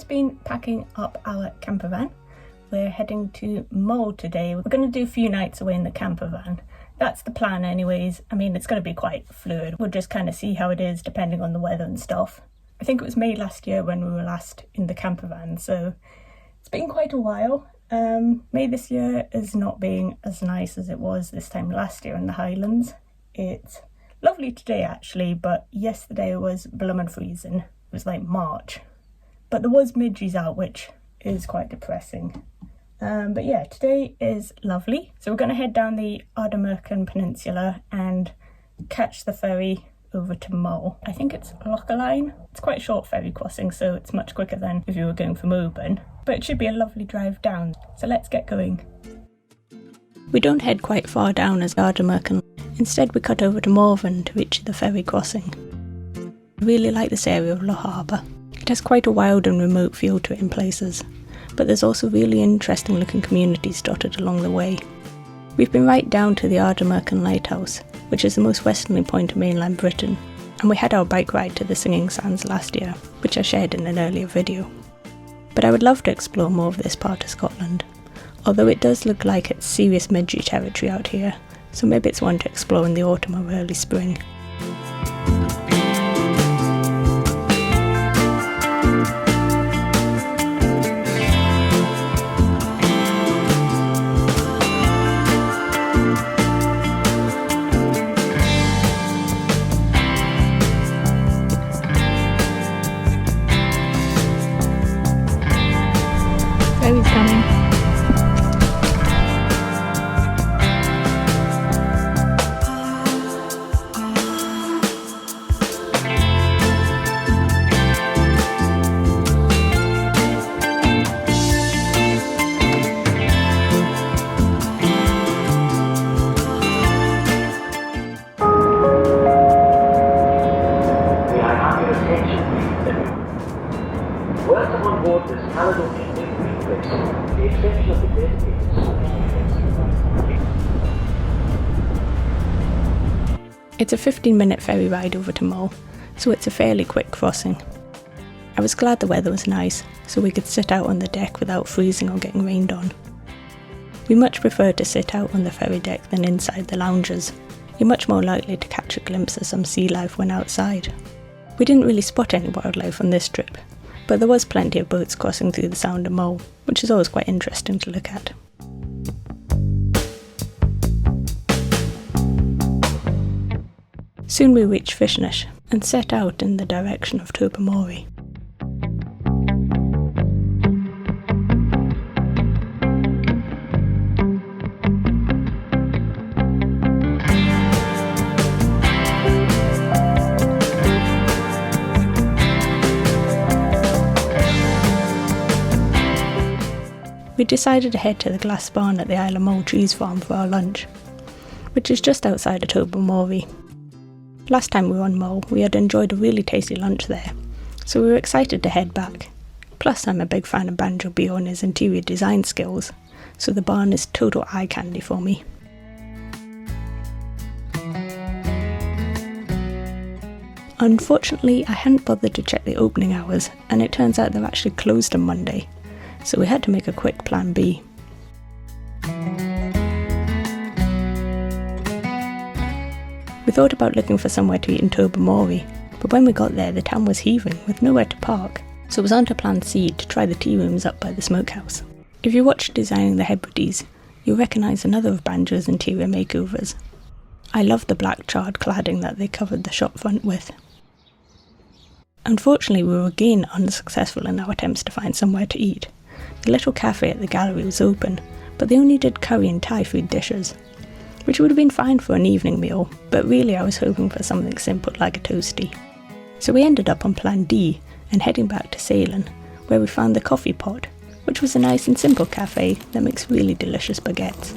just been packing up our camper van. We're heading to Mull today. We're going to do a few nights away in the camper van. That's the plan anyways. I mean, it's going to be quite fluid. We'll just kind of see how it is depending on the weather and stuff. I think it was May last year when we were last in the camper van, so it's been quite a while. May this year is not being as nice as it was this time last year in the Highlands. It's lovely today actually, but yesterday was bloomin' freezing. It was like March. But there was midges out, which is quite depressing. But yeah, today is lovely. So we're going to head down the Ardnamurchan Peninsula and catch the ferry over to Mull. I think it's Lochaber. It's quite a short ferry crossing, so it's much quicker than if you were going from Oban. But it should be a lovely drive down. So let's get going. We don't head quite far down as Ardnamurchan. Instead we cut over to Morven to reach the ferry crossing. I really like this area of Lochaber. It has quite a wild and remote feel to it in places, but there's also really interesting looking communities dotted along the way. We've been right down to the Ardnamurchan Lighthouse, which is the most westerly point of mainland Britain, and we had our bike ride to the Singing Sands last year, which I shared in an earlier video. But I would love to explore more of this part of Scotland, although it does look like it's serious midge territory out here, so maybe it's one to explore in the autumn or early spring. Ferry's coming. Welcome on board this Caledonian Newbury vessel. The extension of the dedicated It's a 15-minute ferry ride over to Mull, so it's a fairly quick crossing. I was glad the weather was nice, so we could sit out on the deck without freezing or getting rained on. We much prefer to sit out on the ferry deck than inside the lounges. You're much more likely to catch a glimpse of some sea life when outside. We didn't really spot any wildlife on this trip, but there was plenty of boats crossing through the Sound of Mull, which is always quite interesting to look at. Soon we reached Fishnish and set out in the direction of Tobermory. We decided to head to the glass barn at the Isle of Mull cheese farm for our lunch, which is just outside of Tobermory. Last time we were on Mull, we had enjoyed a really tasty lunch there, so we were excited to head back. Plus I'm a big fan of Banjo Bjorn's interior design skills, so the barn is total eye candy for me. Unfortunately, I hadn't bothered to check the opening hours, and it turns out they're actually closed on Monday, so we had to make a quick plan B. We thought about looking for somewhere to eat in Tobermory, but when we got there the town was heaving with nowhere to park, so it was on to plan C to try the tea rooms up by the smokehouse. If you watched Designing the Hebrides, you'll recognise another of Banjo's interior makeovers. I love the black charred cladding that they covered the shop front with. Unfortunately we were again unsuccessful in our attempts to find somewhere to eat. The little cafe at the gallery was open, but they only did curry and Thai food dishes, which would have been fine for an evening meal, but really I was hoping for something simple like a toastie. So we ended up on plan D and heading back to Salem, where we found the Coffee Pot, which was a nice and simple cafe that makes really delicious baguettes.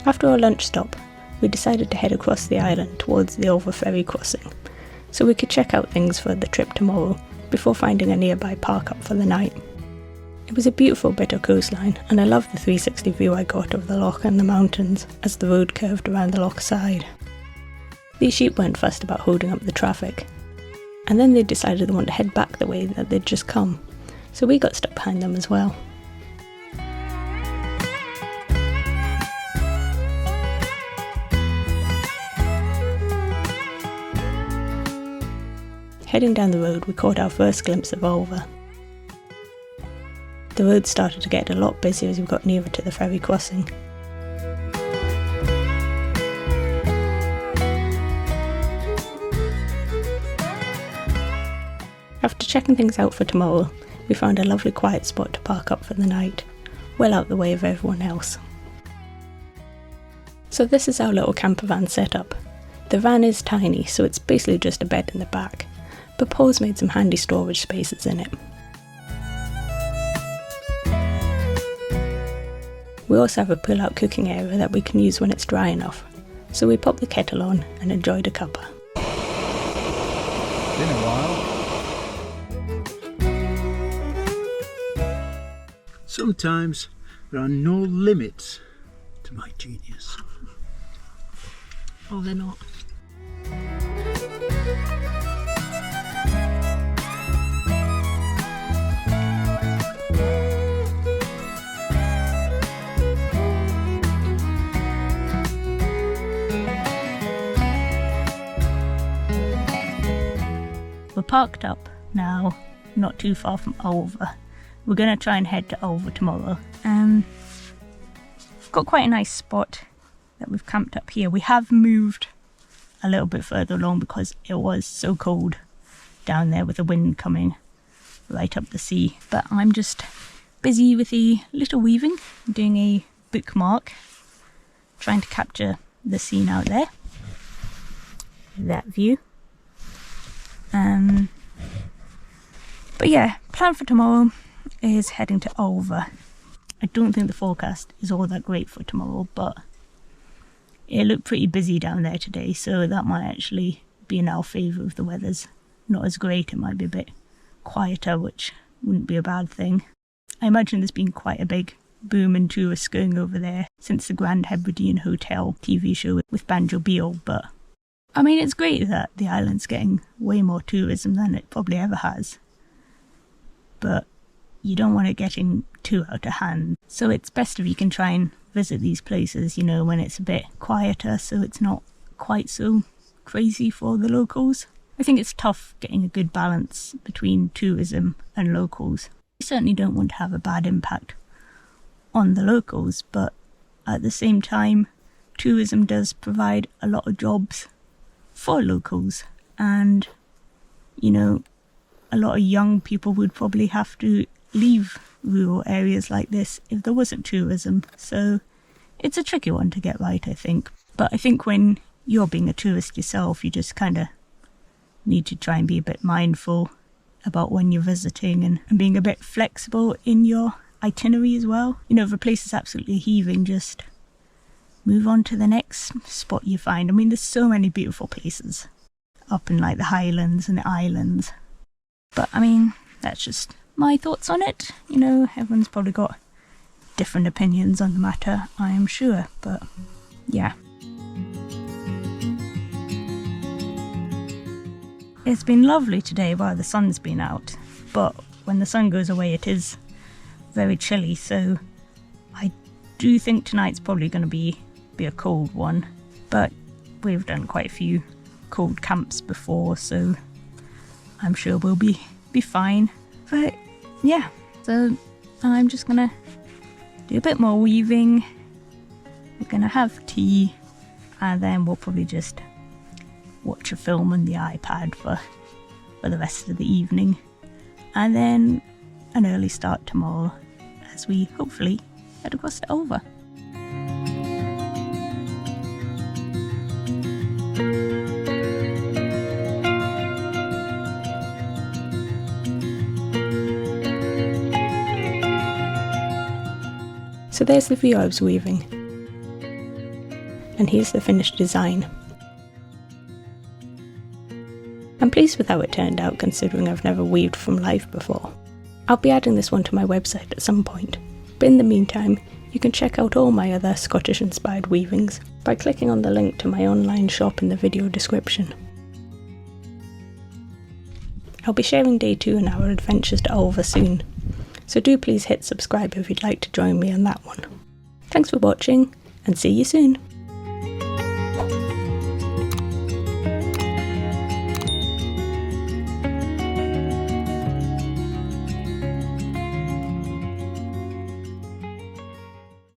After our lunch stop, we decided to head across the island towards the Over ferry crossing, so we could check out things for the trip tomorrow before finding a nearby park up for the night. It was a beautiful bit of coastline, and I loved the 360 view I got of the loch and the mountains as the road curved around the loch side. These sheep weren't fussed about holding up the traffic, and then they decided they wanted to head back the way that they'd just come, so we got stuck behind them as well. Heading down the road, we caught our first glimpse of Ulva. The road started to get a lot busier as we got nearer to the ferry crossing. After checking things out for tomorrow, we found a lovely quiet spot to park up for the night, well out the way of everyone else. So this is our little camper van setup. The van is tiny, so it's basically just a bed in the back, but Paul's made some handy storage spaces in it. We also have a pull-out cooking area that we can use when it's dry enough, so we popped the kettle on and enjoyed a cuppa. Been a while. Sometimes there are no limits to my genius. Oh, they're not. We're parked up now, not too far from Ulva. We're going to try and head to Ulva tomorrow. We've got quite a nice spot that we've camped up here. We have moved a little bit further along because it was so cold down there with the wind coming right up the sea. But I'm just busy with a little weaving, doing a bookmark, trying to capture the scene out there. That view. But yeah, plan for tomorrow is heading to Ulva. I don't think the forecast is all that great for tomorrow, but it looked pretty busy down there today, so that might actually be in our favour if the weather's not as great. It might be a bit quieter, which wouldn't be a bad thing. I imagine there's been quite a big boom in tourists going over there since the Grand Hebridean Hotel TV show with Banjo Beale, but I mean, it's great that the island's getting way more tourism than it probably ever has. But you don't want it getting too out of hand. So it's best if you can try and visit these places, you know, when it's a bit quieter, so it's not quite so crazy for the locals. I think it's tough getting a good balance between tourism and locals. You certainly don't want to have a bad impact on the locals, but at the same time, tourism does provide a lot of jobs for locals, and you know, a lot of young people would probably have to leave rural areas like this if there wasn't tourism, so it's a tricky one to get right, I think. But I think when you're being a tourist yourself, you just kind of need to try and be a bit mindful about when you're visiting and being a bit flexible in your itinerary as well. You know, if a place is absolutely heaving, just move on to the next spot you find. I mean, there's so many beautiful places up in like the Highlands and the islands. But I mean, that's just my thoughts on it. You know, everyone's probably got different opinions on the matter, I am sure. But yeah. It's been lovely today while the sun's been out. But when the sun goes away, it is very chilly. So I do think tonight's probably going to be a cold one, but we've done quite a few cold camps before, so I'm sure we'll be fine. But yeah, so I'm just gonna do a bit more weaving. We're gonna have tea, and then we'll probably just watch a film on the iPad for the rest of the evening, and then an early start tomorrow as we hopefully head across to Ulva. So there's the view I was weaving, and here's the finished design. I'm pleased with how it turned out, considering I've never weaved from life before. I'll be adding this one to my website at some point, but in the meantime you can check out all my other Scottish inspired weavings by clicking on the link to my online shop in the video description. I'll be sharing day 2 in our adventures to Ulva soon, so do please hit subscribe if you'd like to join me on that one. Thanks for watching, and see you soon!